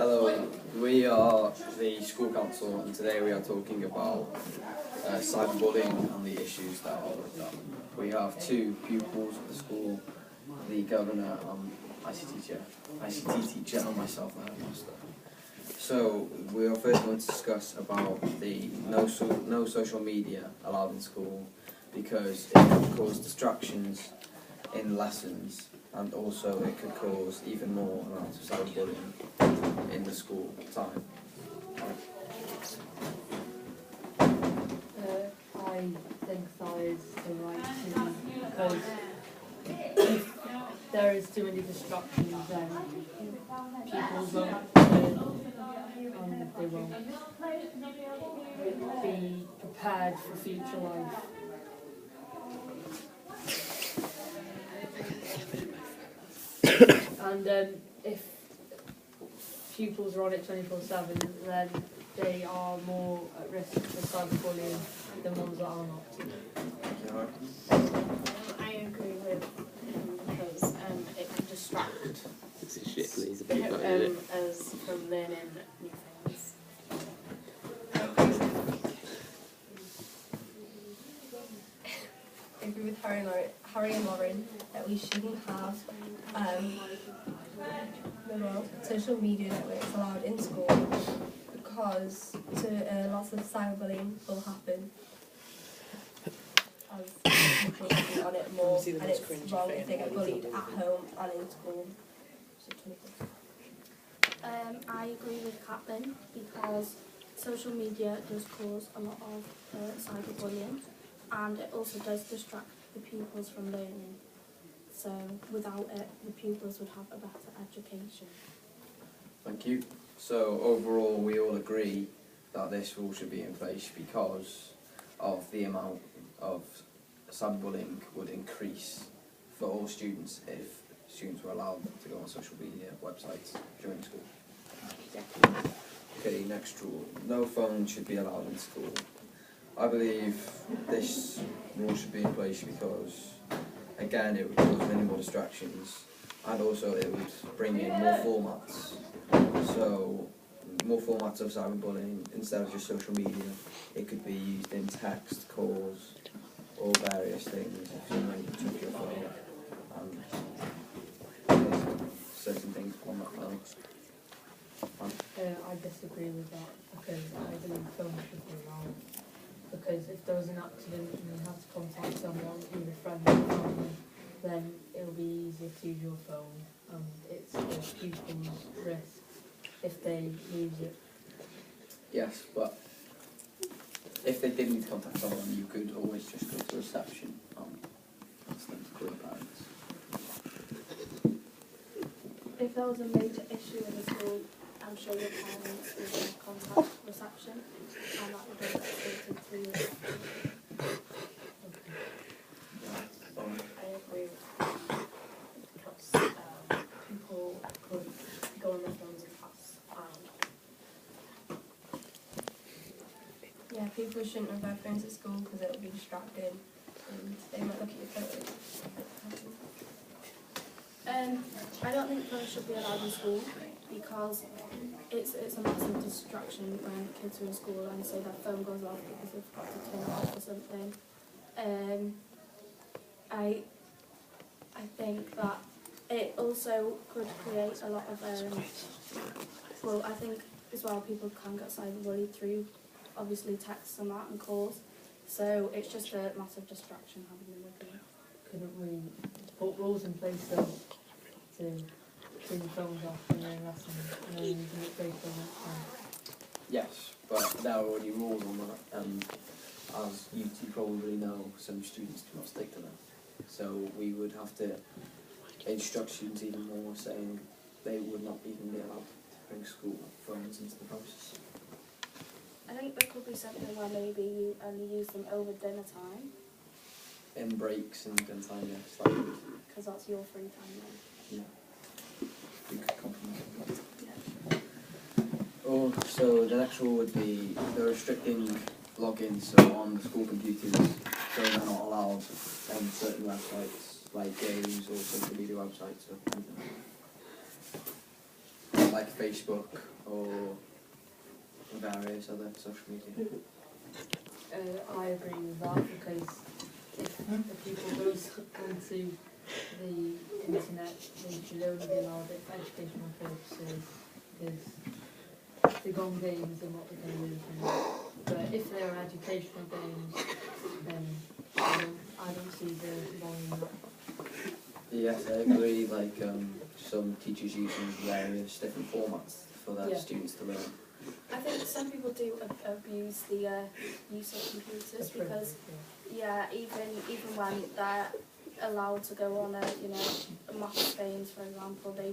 Hello, we are the school council and today we are talking about cyberbullying and the issues that are with that. We have two pupils of the school, the governor and ICT teacher and myself, the headmaster. So we are first going to discuss about the no social media allowed in school because it can cause distractions in lessons, and also it could cause even more amounts of cyberbullying in the school time. I think that is the right thing, because if there is too many distractions, then people won't learn and they won't be prepared for future life. And if pupils are on it 24/7, then they are more at risk for cyberbullying than ones that are not. I agree with him because it can distract us from learning new things. I agree with Harry and Lauren that we shouldn't have social media networks allowed in school because lots of cyberbullying will happen as people are on it more, and it's wrong if they get bullied at home and in school. I agree with Caitlin because social media does cause a lot of cyberbullying, and it also does distract the pupils from learning. So without it, the pupils would have a better education. Thank you. So overall we all agree that this rule should be in place because of the amount of cyberbullying would increase for all students if students were allowed to go on social media websites during school. Okay, next rule. No phone should be allowed in school. I believe this rule should be in place because, again, it would cause many more distractions, and also it would bring in more formats. So, more formats of cyberbullying instead of just social media. It could be used in text, calls, or various things. If someone took your phone and certain things on that phone. I disagree with that because I believe phones should be allowed. Because if there was an accident and you have to contact someone, either friend or family, then it will be easier to use your phone, and it's a pupil's risk if they use it. Yes, but if they did need to contact someone, you could always just go to reception and ask them to call your parents. If there was a major issue in the school, I'm sure your parents would contact reception, and that would be escalated to you. I agree with that. Because people could go on their phones in class and Yeah, people shouldn't have their phones at school because it will be distracting and they might look at your photos. I don't think phones should be allowed in school because it's a massive distraction when kids are in school and say their phone goes off because they've got to turn it off or something. I think that it also could create a lot of well, I think as well people can get cyberbullied through obviously texts and that and calls, so it's just a massive distraction having them with you. Couldn't we put rules in place though to turn the phones off when they're in lessons and then using it based on that? Yes, but there are already rules on that, and as you two probably know, some students do not stick to them. So we would have to instruct students even more, saying they would not even be allowed to bring school phones into the process. I think there could be something where maybe you only use them over dinner time. In breaks and dinner time, yes, that would, Because that's your free time then. yeah, we could compromise on that. Yeah. Oh, so the next rule would be the restricting logins, so on the school computers, so they're not allowed on certain websites, like games or social media websites or anything. like Facebook or various other social media? I agree with that because if people go onto the internet, they should only be allowed it for educational purposes because they go on games and what they can learn from it. But if they're educational games, then I don't see the wrong in that. Yes, I agree. Like some teachers using various different formats for their Yeah. students to learn. I think some people do abuse the use of computers That's because, pretty, yeah, even when they're allowed to go on a maths games, for example, they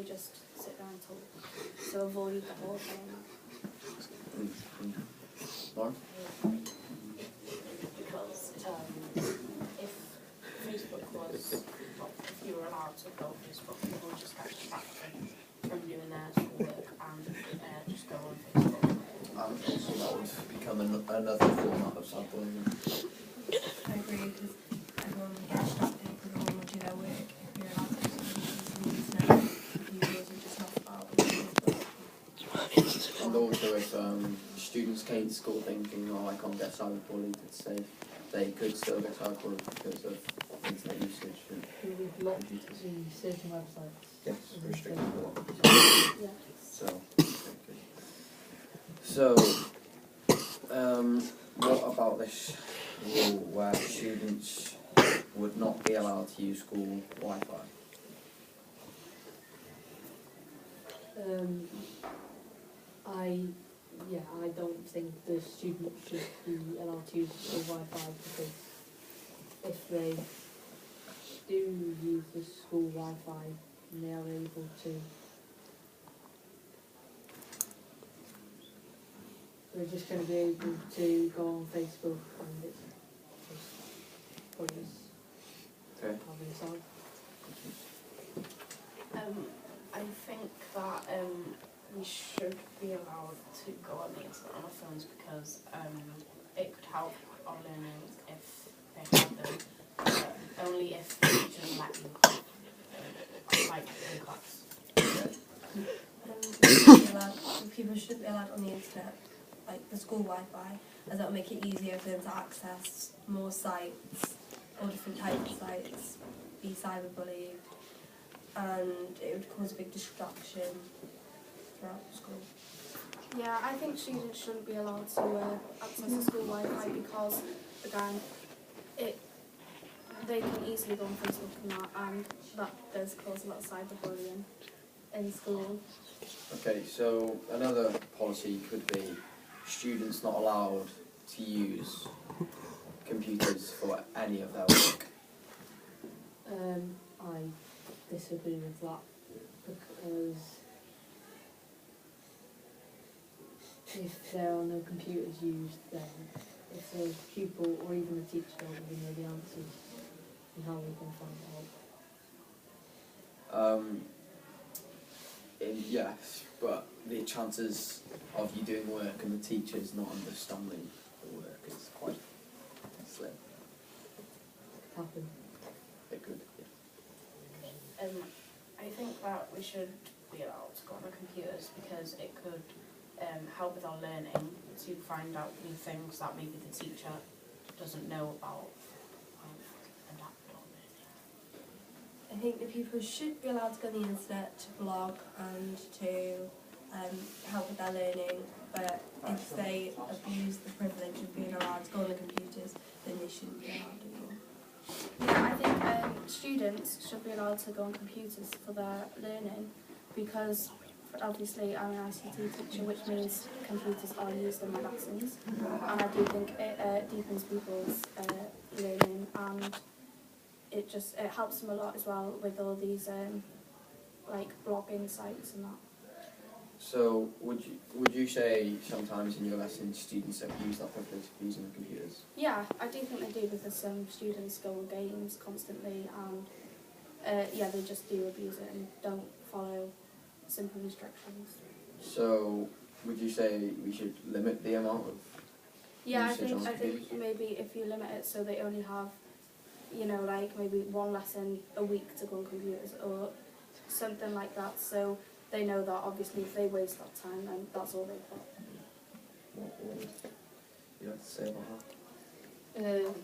just sit there and talk. So avoid the whole thing. Lauren? Because if Facebook was, well, if you were allowed to go on Facebook, people would just get distracted from doing their schoolwork and just go on Facebook. And also that would become another format of cyberbullying. I agree, because everyone will get distracted because everyone will do their work. If you're allowed to do something on the internet, videos are just not about And also if students came to school thinking, oh, I can't get cyberbullied, it's safe, they could still get cyberbullied because of internet usage. And We would block the certain websites. yes, restricted. Yeah. So, okay, good. So, what about this rule where students would not be allowed to use school Wi-Fi? I don't think the students should be allowed to use the Wi-Fi because if they do use the school Wi-Fi, they are able to. They're just going to be able to go on Facebook and it's just probably Okay. having side. I think that we should be allowed to go on the internet on our phones because it could help our learning if they have them, but only if the teachers let you like in class. people should be allowed on the internet, like the school Wi-Fi, as that will make it easier for them to access more sites, all different types of sites, be cyberbullied, and it would cause a big distraction throughout the school. Yeah, I think students shouldn't be allowed to access the school Wi-Fi because, again, they can easily go on Facebook and that does cause a lot of cyberbullying in school. Okay, so another policy could be students not allowed to use computers for any of their work. I disagree with that because if there are no computers used, then if the pupil or even the teacher don't really know the answers, then how are we going to find out? Yes, but the chances of you doing work and the teachers not understanding the work is quite slim. Happen. It could, yeah. I think that we should be allowed to go on our computers because it could help with our learning to find out new things that maybe the teacher doesn't know about and adapt our learning. I think that people should be allowed to go on the internet to blog and to help with their learning, but if they abuse the privilege of being allowed to go on the computers, then they shouldn't be allowed anymore. Yeah, I think students should be allowed to go on computers for their learning because obviously I'm an ICT teacher, which means computers are used in my lessons, and I do think it deepens people's learning and it helps them a lot as well with all these like blogging sites and that. So would you say sometimes in your lessons students abuse that privilege of using the computers? Yeah, I do think they do because some students go on games constantly and yeah, they just do abuse it and don't follow simple instructions. So would you say we should limit the amount of Yeah, usage on I computers? think maybe if you limit it so they only have, you know, like maybe one lesson a week to go on computers or something like that. So they know that obviously if they waste that time, then that's all they've got. What would you have to say about that?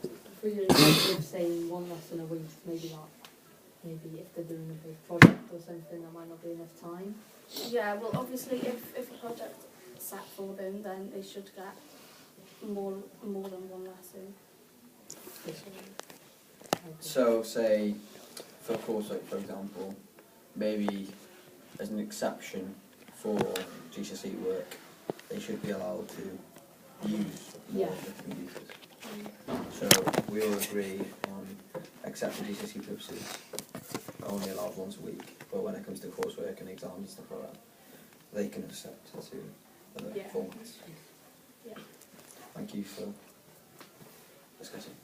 If we were saying one lesson a week, maybe if they're doing a big project or something, there might not be enough time. Yeah, well obviously if a project's set for them, then they should get more than one lesson. So, say, for coursework, for example, maybe as an exception for GCSE work, they should be allowed to use more of the computers. So, we all agree on, except for GCSE purposes, only allowed once a week, but when it comes to coursework and exams and stuff like that, they can accept to other Yeah. formats. Yeah. Thank you for discussing.